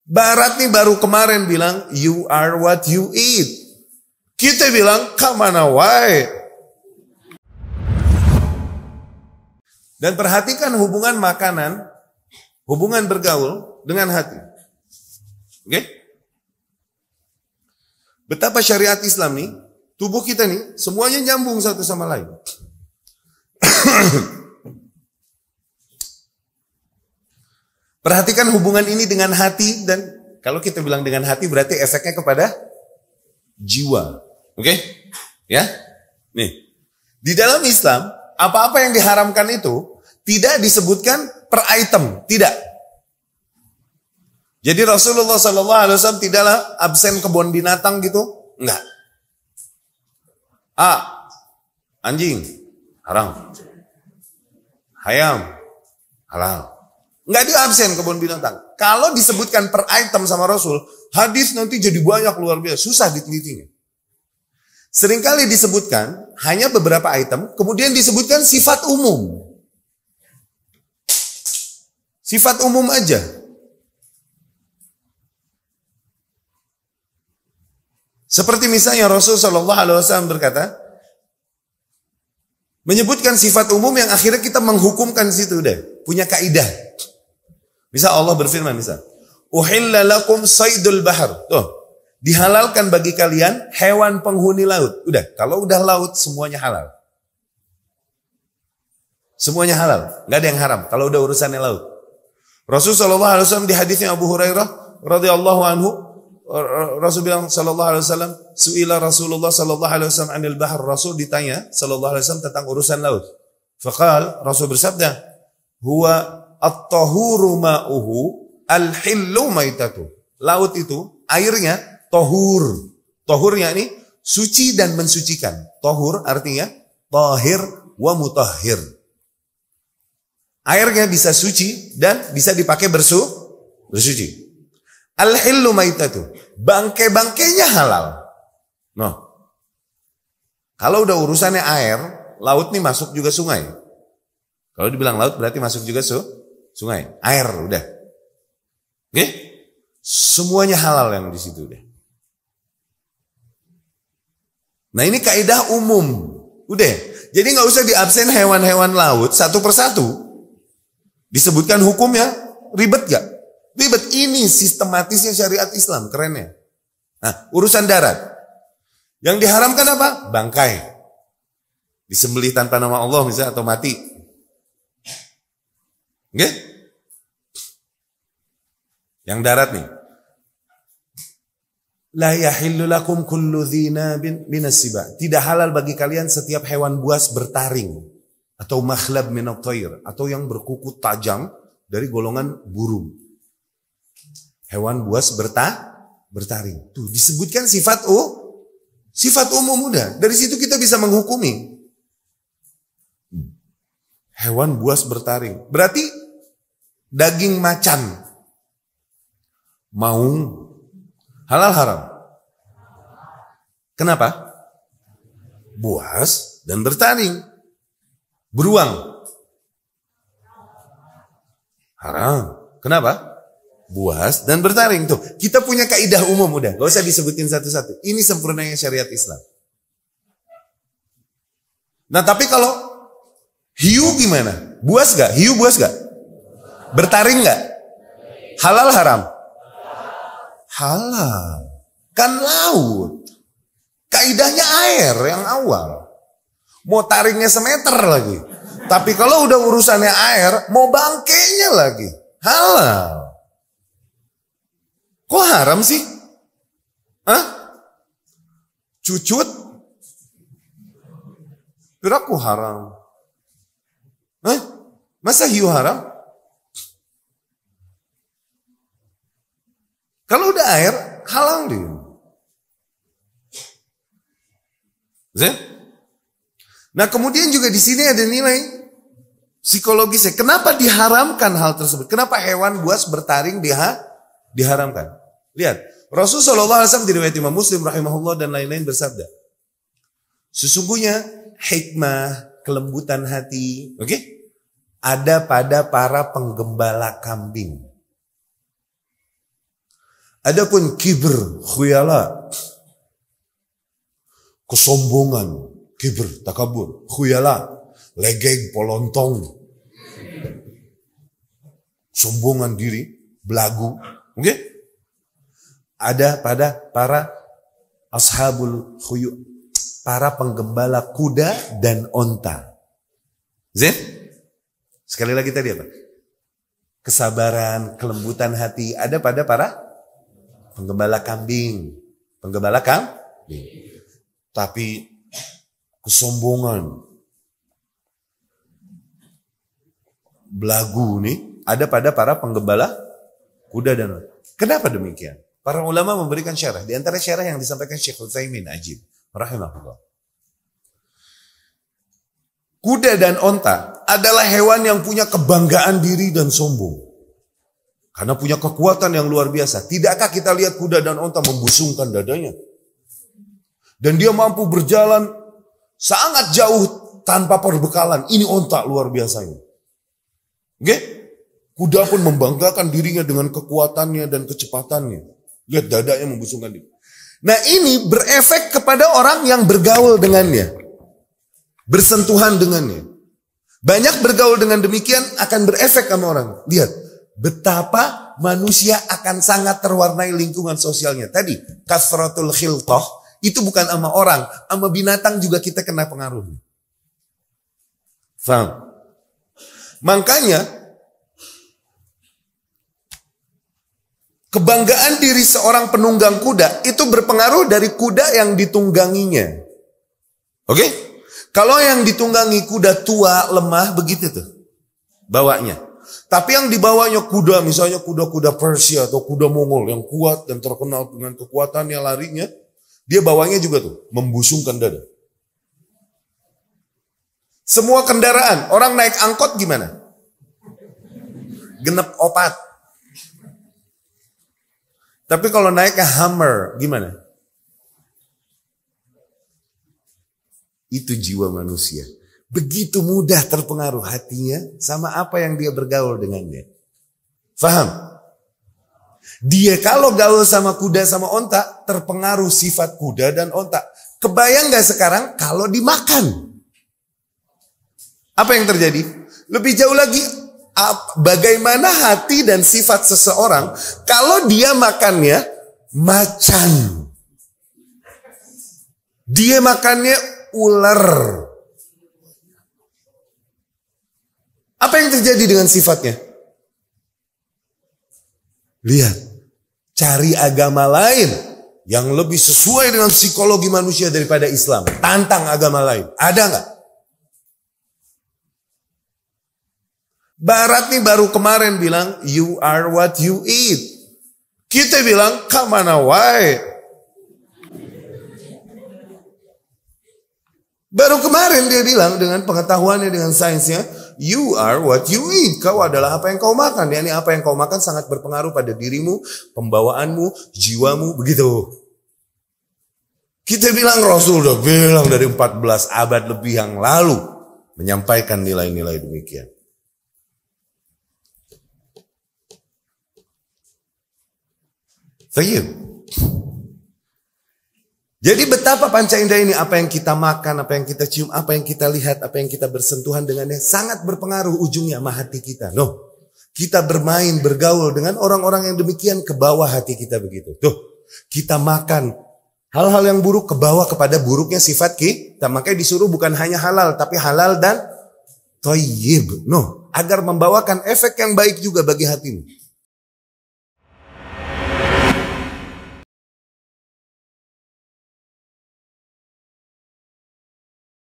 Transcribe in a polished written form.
Barat nih baru kemarin bilang, you are what you eat. Kita bilang, kamana wae. Dan perhatikan hubungan makanan, hubungan bergaul dengan hati. Oke? Betapa syariat Islam nih, tubuh kita nih, semuanya nyambung satu sama lain. Perhatikan hubungan ini dengan hati, dan kalau kita bilang dengan hati berarti efeknya kepada jiwa. Oke? Ya? Nih. Di dalam Islam, apa-apa yang diharamkan itu tidak disebutkan per item, tidak. Jadi Rasulullah SAW tidaklah absen kebun binatang gitu, enggak. Anjing, haram. Ayam, halal. Enggak dia absen kebun binatang. Kalau disebutkan per item sama Rasul, hadis nanti jadi banyak luar biasa, susah ditelitinya. Seringkali disebutkan hanya beberapa item, kemudian disebutkan sifat umum. Sifat umum aja. Seperti misalnya Rasul SAW berkata, menyebutkan sifat umum yang akhirnya kita menghukumkan situ deh, punya kaidah. Misal Allah berfirman, misal, uhilla lakum saydul bahar. Tuh, dihalalkan bagi kalian hewan penghuni laut. Udah, kalau udah laut semuanya halal. Semuanya halal, nggak ada yang haram kalau udah urusannya laut. Rasulullah SAW di hadisnya Abu Hurairah radhiyallahu anhu, Rasul bilang sallallahu alaihi wasallam, su'ila Rasulullah sallallahu alaihi wasallam anil bahr. Rasul ditanya sallallahu alaihi wasallam tentang urusan laut. Faqal, Rasul bersabda, huwa at-tahuru ma'uhu al-hillu maitatu. Laut itu airnya tahur. Tahurnya ini suci dan mensucikan. Tahur artinya tahir wa mutahhir. Airnya bisa suci dan bisa dipakai bersuci. Al-hillu maitatu. Bangkai-bangkainya halal. Noh. Kalau udah urusannya air, laut nih masuk juga sungai. Kalau dibilang laut berarti masuk juga sungai. Air udah. Oke? Semuanya halal yang di situ deh. Nah ini kaidah umum. Udah. Jadi nggak usah diabsen hewan-hewan laut satu persatu. Disebutkan hukumnya, ribet gak? Ribet. Ini sistematisnya syariat Islam, kerennya. Nah, urusan darat. Yang diharamkan apa? Bangkai. Disembelih tanpa nama Allah misalnya, atau mati. Oke? Yang darat nih. La yahillu lakum kullu dhinabin minas siba. Tidak halal bagi kalian setiap hewan buas bertaring. Atau makhlab minat tayr, atau yang berkuku tajam dari golongan burung. Hewan buas bertaring. Tuh disebutkan sifat umum udah. Dari situ kita bisa menghukumi. Hewan buas bertaring. Berarti daging macan, maung, halal haram. Kenapa? Buas dan bertaring. Beruang haram. Kenapa? Buas dan bertaring. Tuh, kita punya kaidah umum udah. Gak usah disebutin satu-satu. Ini sempurnanya syariat Islam. Nah tapi kalau hiu gimana? Buas gak? Hiu buas gak? Bertaring gak? Halal haram? Halal. Kan laut. Kaidahnya air yang awal. Mau taringnya semeter lagi. Tapi kalau udah urusannya air, mau bangkainya lagi. Halal. Kok haram sih? Hah? Cucut? Piraku haram. Hah? Masa hiu haram? Kalau udah air, halal dia. Zin? Nah kemudian juga di sini ada nilai psikologisnya. Kenapa diharamkan hal tersebut? Kenapa hewan buas bertaring diharamkan? Lihat, Rasulullah SAW di riwayat Imam Muslim rahimahullah dan lain-lain bersabda, sesungguhnya hikmah, kelembutan hati, oke, ada pada para penggembala kambing. Adapun kibr, khuyala, kesombongan, kibr, takabur, khuyala, legeng, polontong, sombongan diri, belagu. Oke? Ada pada para ashabul khuyu, para penggembala kuda dan onta. Zin? Sekali lagi tadi apa? Kesabaran, kelembutan hati ada pada para penggembala kambing. Penggembala kambing. Tapi kesombongan, belagu nih ada pada para penggembala kuda dan onta. Kenapa demikian? Para ulama memberikan syarah. Di antara syarah yang disampaikan Syekh Utsaimin ajib rahimahullah. Kuda dan onta adalah hewan yang punya kebanggaan diri dan sombong. Karena punya kekuatan yang luar biasa. Tidakkah kita lihat kuda dan onta membusungkan dadanya? Dan dia mampu berjalan sangat jauh tanpa perbekalan. Ini onta luar biasanya. Oke? Kuda pun membanggakan dirinya dengan kekuatannya dan kecepatannya. Lihat dadanya membusungkan diri. Nah ini berefek kepada orang yang bergaul dengannya. Bersentuhan dengannya. Banyak bergaul dengan demikian akan berefek sama orang. Lihat, betapa manusia akan sangat terwarnai lingkungan sosialnya. Tadi, kasratul khiltah, itu bukan sama orang, sama binatang juga kita kena pengaruh. Faham? Makanya, kebanggaan diri seorang penunggang kuda, itu berpengaruh dari kuda yang ditungganginya. Oke? Kalau yang ditunggangi kuda tua, lemah, begitu tuh bawanya. Tapi yang dibawanya kuda, misalnya kuda-kuda Persia atau kuda Mongol yang kuat dan terkenal dengan kekuatannya larinya, dia bawanya juga tuh membusungkan dada. Semua kendaraan, orang naik angkot gimana? Genep opat. Tapi kalau naik ke Hummer gimana? Itu jiwa manusia. Begitu mudah terpengaruh hatinya sama apa yang dia bergaul dengannya. Faham? Dia kalau gaul sama kuda sama onta, terpengaruh sifat kuda dan onta. Kebayang gak sekarang kalau dimakan? Apa yang terjadi? Lebih jauh lagi, bagaimana hati dan sifat seseorang kalau dia makannya macan. Dia makannya ular. Apa yang terjadi dengan sifatnya? Lihat, cari agama lain yang lebih sesuai dengan psikologi manusia daripada Islam. Tantang agama lain. Ada nggak? Barat nih baru kemarin bilang, you are what you eat. Kita bilang, kamana wae. Baru kemarin dia bilang dengan pengetahuannya, dengan sainsnya, you are what you eat. Kau adalah apa yang kau makan. Yani apa yang kau makan sangat berpengaruh pada dirimu, pembawaanmu, jiwamu, begitu. Kita bilang Rasul udah bilang dari 14 abad lebih yang lalu menyampaikan nilai-nilai demikian. Tayyib. Jadi betapa panca indera ini, apa yang kita makan, apa yang kita cium, apa yang kita lihat, apa yang kita bersentuhan dengannya, sangat berpengaruh ujungnya sama hati kita. No, kita bermain, bergaul dengan orang-orang yang demikian, ke bawah hati kita begitu. Tuh, kita makan hal-hal yang buruk, ke bawah kepada buruknya sifat kita. Makanya disuruh bukan hanya halal, tapi halal dan thayyib. No, agar membawakan efek yang baik juga bagi hatimu.